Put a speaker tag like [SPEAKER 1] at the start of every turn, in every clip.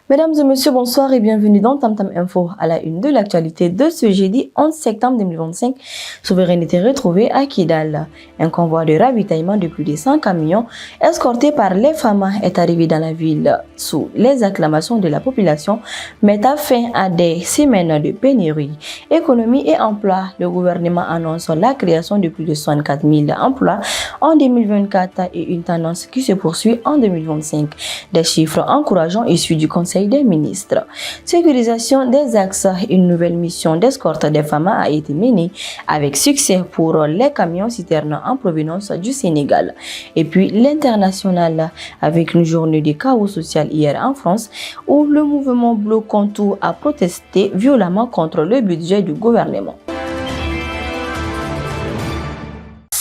[SPEAKER 1] Mesdames et messieurs, bonsoir et bienvenue dans Tam Tam Info. À la une de l'actualité de ce jeudi 11 septembre 2025, souveraineté retrouvée à Kidal. Un convoi de ravitaillement de plus de 100 camions escorté par les femmes est arrivé dans la ville sous les acclamations de la population, mettant fin à des semaines de pénurie. Économie et emploi, le gouvernement annonce la création de plus de 64 000 emplois en 2024 et une tendance qui se poursuit en 2025. Des chiffres encourageants issus du Conseil des ministres. Sécurisation des axes, une nouvelle mission d'escorte des femmes a été menée avec succès pour les camions citernes en provenance du Sénégal. Et puis l'international, avec une journée de chaos social hier en France où le mouvement Bloquons Tout a protesté violemment contre le budget du gouvernement.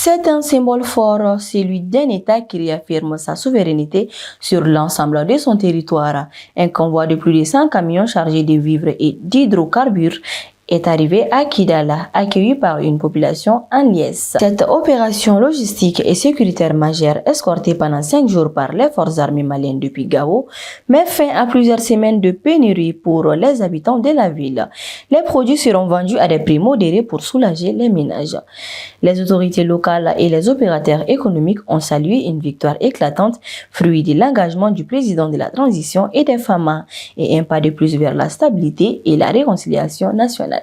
[SPEAKER 1] C'est un symbole fort, celui d'un État qui réaffirme sa souveraineté sur l'ensemble de son territoire. Un convoi de plus de 100 camions chargés de vivres et d'hydrocarbures est arrivé à Kidal, accueilli par une population en liesse. Cette opération logistique et sécuritaire majeure, escortée pendant 5 jours par les forces armées maliennes depuis Gao, met fin à plusieurs semaines de pénurie pour les habitants de la ville. Les produits seront vendus à des prix modérés pour soulager les ménages. Les autorités locales et les opérateurs économiques ont salué une victoire éclatante, fruit de l'engagement du président de la transition et des femmes, et un pas de plus vers la stabilité et la réconciliation nationale.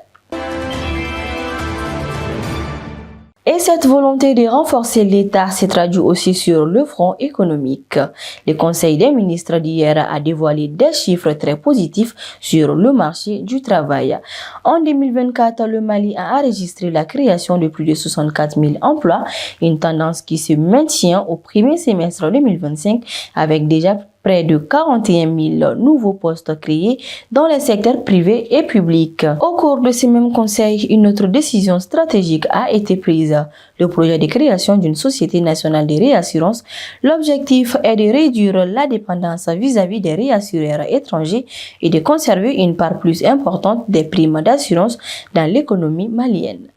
[SPEAKER 1] Et cette volonté de renforcer l'État s'est traduite aussi sur le front économique. Le Conseil des ministres d'hier a dévoilé des chiffres très positifs sur le marché du travail. En 2024, le Mali a enregistré la création de plus de 64 000 emplois, une tendance qui se maintient au premier semestre 2025 avec déjà près de 41 000 nouveaux postes créés dans les secteurs privés et publics. Au cours de ce même conseil, une autre décision stratégique a été prise. Le projet de création d'une société nationale de réassurance. L'objectif est de réduire la dépendance vis-à-vis des réassureurs étrangers et de conserver une part plus importante des primes d'assurance dans l'économie malienne.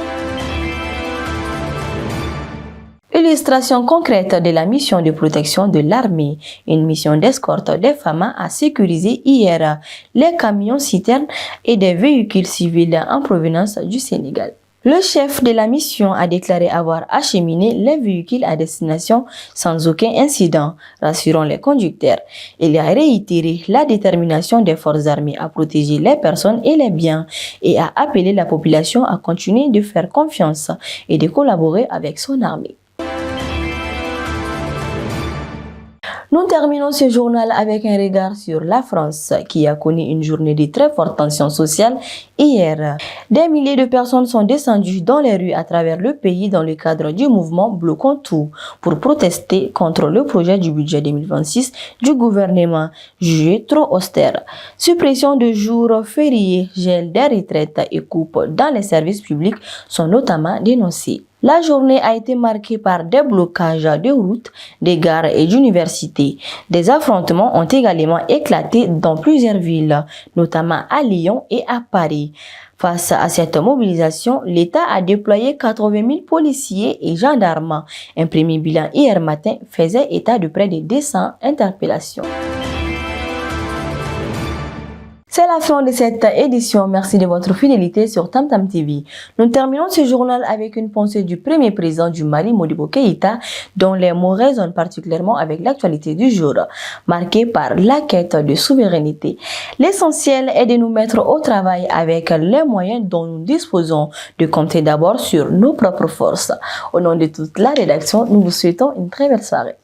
[SPEAKER 1] Illustration concrète de la mission de protection de l'armée. Une mission d'escorte des femmes a sécurisé hier les camions citernes et des véhicules civils en provenance du Sénégal. Le chef de la mission a déclaré avoir acheminé les véhicules à destination sans aucun incident, rassurant les conducteurs. Il a réitéré la détermination des forces armées à protéger les personnes et les biens et a appelé la population à continuer de faire confiance et de collaborer avec son armée. Nous terminons ce journal avec un regard sur la France qui a connu une journée de très forte tension sociale hier. Des milliers de personnes sont descendues dans les rues à travers le pays dans le cadre du mouvement Bloquons Tout pour protester contre le projet du budget 2026 du gouvernement jugé trop austère. Suppression de jours fériés, gel des retraites et coupes dans les services publics sont notamment dénoncés. La journée a été marquée par des blocages de routes, des gares et d'universités. Des affrontements ont également éclaté dans plusieurs villes, notamment à Lyon et à Paris. Face à cette mobilisation, l'État a déployé 80 000 policiers et gendarmes. Un premier bilan hier matin faisait état de près de 200 interpellations. C'est la fin de cette édition. Merci de votre fidélité sur Tam Tam TV. Nous terminons ce journal avec une pensée du premier président du Mali, Modibo Keïta, dont les mots résonnent particulièrement avec l'actualité du jour, marquée par la quête de souveraineté. L'essentiel est de nous mettre au travail avec les moyens dont nous disposons, de compter d'abord sur nos propres forces. Au nom de toute la rédaction, nous vous souhaitons une très belle soirée.